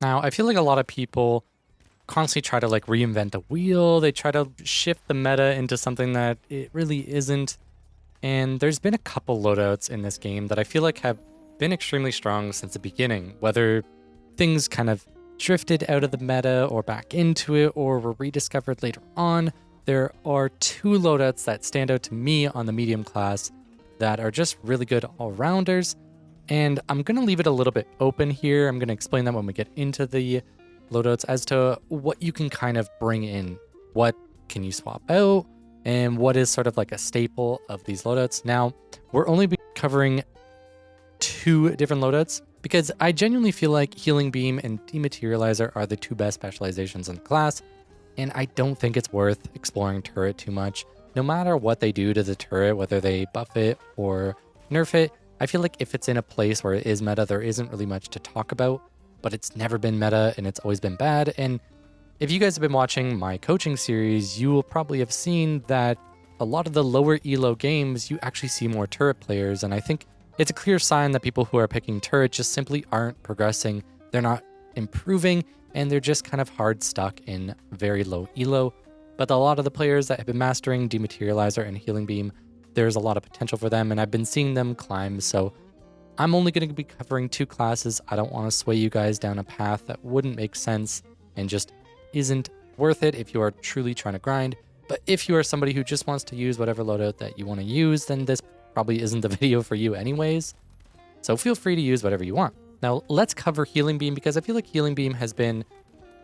Now, I feel like a lot of people constantly try to like reinvent the wheel. They try to shift the meta into something that it really isn't. And there's been a couple loadouts in this game that I feel like have been extremely strong since the beginning, whether things kind of drifted out of the meta or back into it or were rediscovered later on. There are two loadouts that stand out to me on the medium class that are just really good all-rounders. And I'm going to leave it a little bit open here. I'm going to explain that when we get into the loadouts as to what you can kind of bring in. What can you swap out? And what is sort of like a staple of these loadouts. Now, we're only covering two different loadouts because I genuinely feel like Healing Beam and Dematerializer are the two best specializations in the class, and I don't think it's worth exploring turret too much. No matter what they do to the turret, whether they buff it or nerf it, I feel like if it's in a place where it is meta, there isn't really much to talk about, but it's never been meta and it's always been bad. And if you guys have been watching my coaching series, you will probably have seen that a lot of the lower elo games, you actually see more turret players. And I think it's a clear sign that people who are picking turret just simply aren't progressing. They're not improving, and they're just kind of hard stuck in very low elo. But a lot of the players that have been mastering Dematerializer and Healing Beam, there's a lot of potential for them, and I've been seeing them climb. So I'm only going to be covering two classes. I don't want to sway you guys down a path that wouldn't make sense and just isn't worth it if you are truly trying to grind. But if you are somebody who just wants to use whatever loadout that you want to use, then this probably isn't the video for you anyways. So feel free to use whatever you want. Now let's cover Healing Beam, because I feel like Healing Beam has been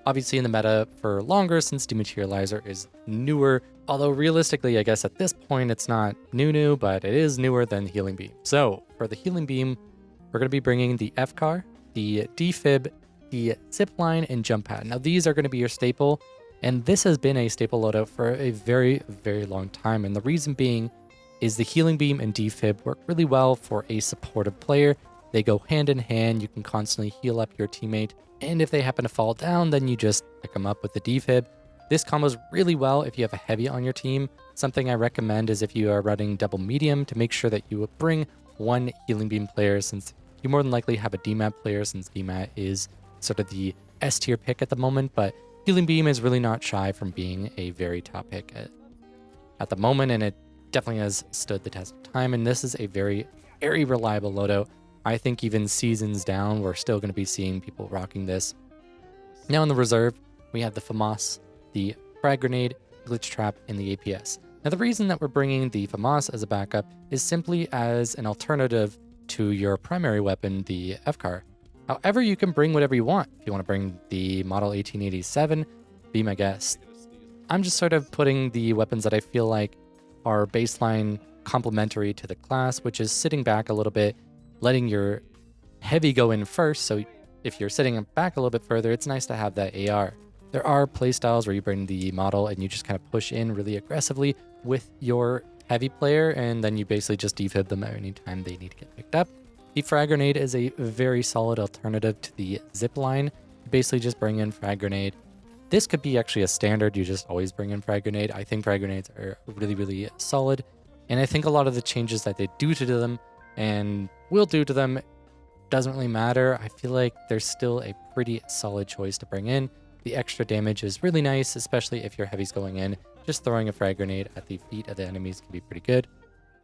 obviously in the meta for longer since Dematerializer is newer. Although realistically, I guess at this point it's not new, but it is newer than Healing Beam. So for the Healing Beam, we're going to be bringing the FCAR, the defib, the zipline, and jump pad. Now these are going to be your staple, and this has been a staple loadout for a very, very long time. And the reason being is the Healing Beam and defib work really well for a supportive player. They go hand in hand. You can constantly heal up your teammate, and if they happen to fall down, then you just pick them up with the defib. This combos really well if you have a heavy on your team. Something I recommend is if you are running double medium, to make sure that you would bring one Healing Beam player, since you more than likely have a DMAT player, since DMAT is sort of the S tier pick at the moment. But Healing Beam is really not shy from being a very top pick at the moment, and it definitely has stood the test of time. And this is a very, very reliable loadout. I think even seasons down, we're still going to be seeing people rocking this. Now in the reserve, we have the FAMAS, the Frag Grenade, Glitch Trap, and the APS. Now the reason that we're bringing the FAMAS as a backup is simply as an alternative to your primary weapon, the FCAR. However, you can bring whatever you want. If you want to bring the Model 1887, be my guest. I'm just sort of putting the weapons that I feel like are baseline complementary to the class, which is sitting back a little bit, letting your heavy go in first. So if you're sitting back a little bit further, it's nice to have that AR. There are playstyles where you bring the model and you just kind of push in really aggressively with your heavy player, and then you basically just defib them anytime they need to get picked up. The Frag Grenade is a very solid alternative to the zip line. Basically just bring in Frag Grenade. This could be actually a standard. You just always bring in Frag Grenade. I think Frag Grenades are really, really solid. And I think a lot of the changes that they do to them and will do to them doesn't really matter. I feel like there's still a pretty solid choice to bring in. The extra damage is really nice, especially if your heavy's going in. Just throwing a Frag Grenade at the feet of the enemies can be pretty good.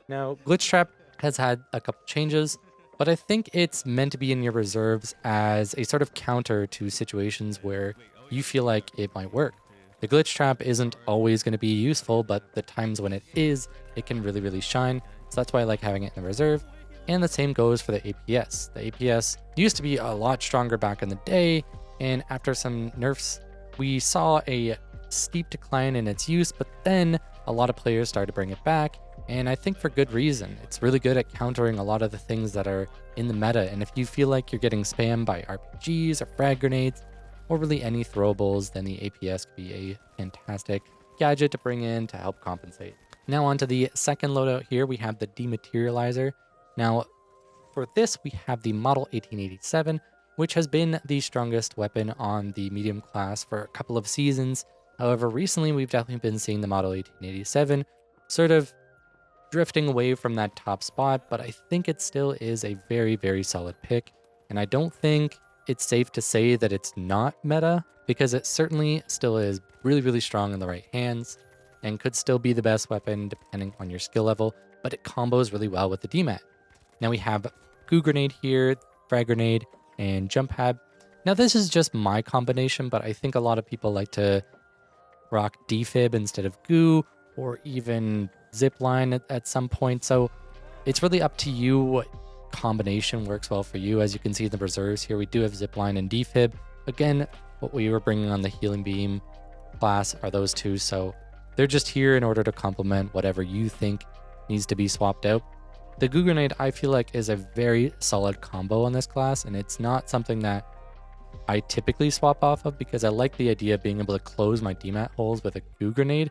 Now, Glitch Trap has had a couple changes, but I think it's meant to be in your reserves as a sort of counter to situations where you feel like it might work. The Glitch Trap isn't always going to be useful, but the times when it is, it can really, really shine. So that's why I like having it in the reserve. And the same goes for the APS. The APS used to be a lot stronger back in the day, and after some nerfs, we saw a steep decline in its use, but then a lot of players started to bring it back, and I think for good reason. It's really good at countering a lot of the things that are in the meta, and if you feel like you're getting spammed by RPGs or frag grenades, or really any throwables, then the APS could be a fantastic gadget to bring in to help compensate. Now on to the second loadout here, we have the Dematerializer. Now, for this, we have the Model 1887, which has been the strongest weapon on the medium class for a couple of seasons. However, recently we've definitely been seeing the Model 1887 sort of drifting away from that top spot, but I think it still is a very, very solid pick. And I don't think it's safe to say that it's not meta, because it certainly still is really, really strong in the right hands and could still be the best weapon depending on your skill level, but it combos really well with the DMAT. Now we have Goo Grenade here, Frag Grenade, and Jump Pad. Now this is just my combination, but I think a lot of people like to rock defib instead of goo, or even zipline at some point. So it's really up to you what combination works well for you. As you can see in the reserves here, we do have zipline and defib. Again, what we were bringing on the healing beam class are those two. So they're just here in order to complement whatever you think needs to be swapped out. The Goo Grenade, I feel like, is a very solid combo on this class, and it's not something that I typically swap off of because I like the idea of being able to close my DMAT holes with a Goo Grenade.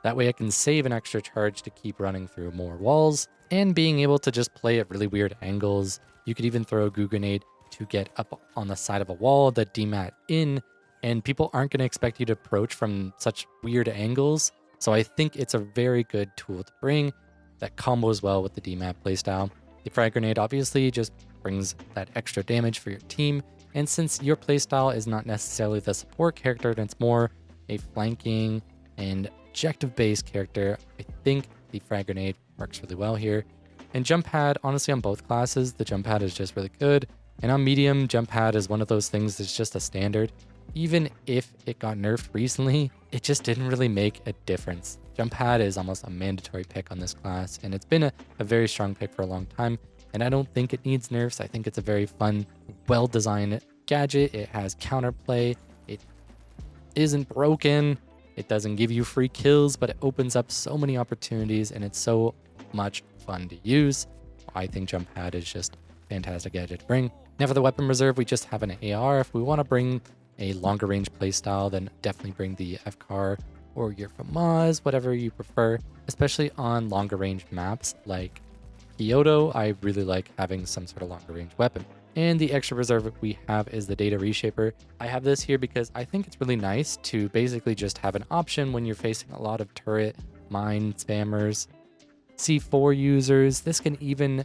That way I can save an extra charge to keep running through more walls, and being able to just play at really weird angles. You could even throw a Goo Grenade to get up on the side of a wall that DMAT in, and people aren't going to expect you to approach from such weird angles. So I think it's a very good tool to bring that combos well with the DMAT playstyle. The Frag Grenade obviously just brings that extra damage for your team, and since your playstyle is not necessarily the support character, and it's more a flanking and objective-based character, I think the Frag Grenade works really well here. And Jump Pad, honestly, on both classes, the Jump Pad is just really good. And on medium, Jump Pad is one of those things that's just a standard. Even if it got nerfed recently, it just didn't really make a difference. Jump Pad is almost a mandatory pick on this class, and it's been a very strong pick for a long time. And I don't think it needs nerfs. I think it's a very fun, well-designed gadget. It has counterplay. It isn't broken. It doesn't give you free kills, but it opens up so many opportunities, and it's so much fun to use. I think Jump Pad is just a fantastic gadget to bring. Now for the weapon reserve, we just have an AR. If we want to bring a longer range playstyle, then definitely bring the FCAR or your FAMAS, whatever you prefer, especially on longer range maps like Kyoto. I really like having some sort of longer range weapon. And the extra reserve we have is the Data Reshaper. I have this here because I think it's really nice to basically just have an option when you're facing a lot of turret, mine spammers, C4 users. This can even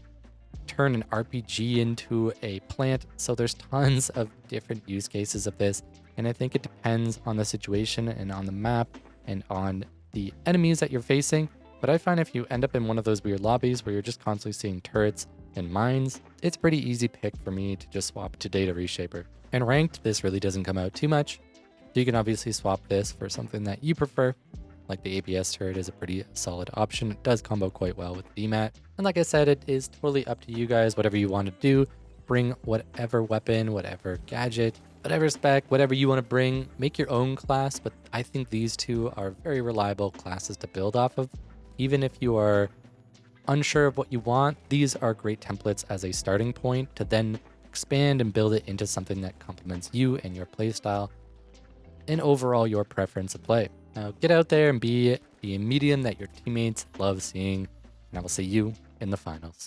turn an RPG into a plant. So there's tons of different use cases of this. And I think it depends on the situation and on the map and on the enemies that you're facing. But I find if you end up in one of those weird lobbies where you're just constantly seeing turrets and mines, it's a pretty easy pick for me to just swap to Data Reshaper. And ranked, this really doesn't come out too much. So you can obviously swap this for something that you prefer. Like the ABS turret is a pretty solid option. It does combo quite well with DMAT. And like I said, it is totally up to you guys, whatever you want to do. Bring whatever weapon, whatever gadget, whatever spec, whatever you want to bring. Make your own class, but I think these two are very reliable classes to build off of. Even if you are unsure of what you want, these are great templates as a starting point to then expand and build it into something that complements you and your playstyle and overall your preference of play. Now get out there and be the medium that your teammates love seeing, and I will see you in the finals.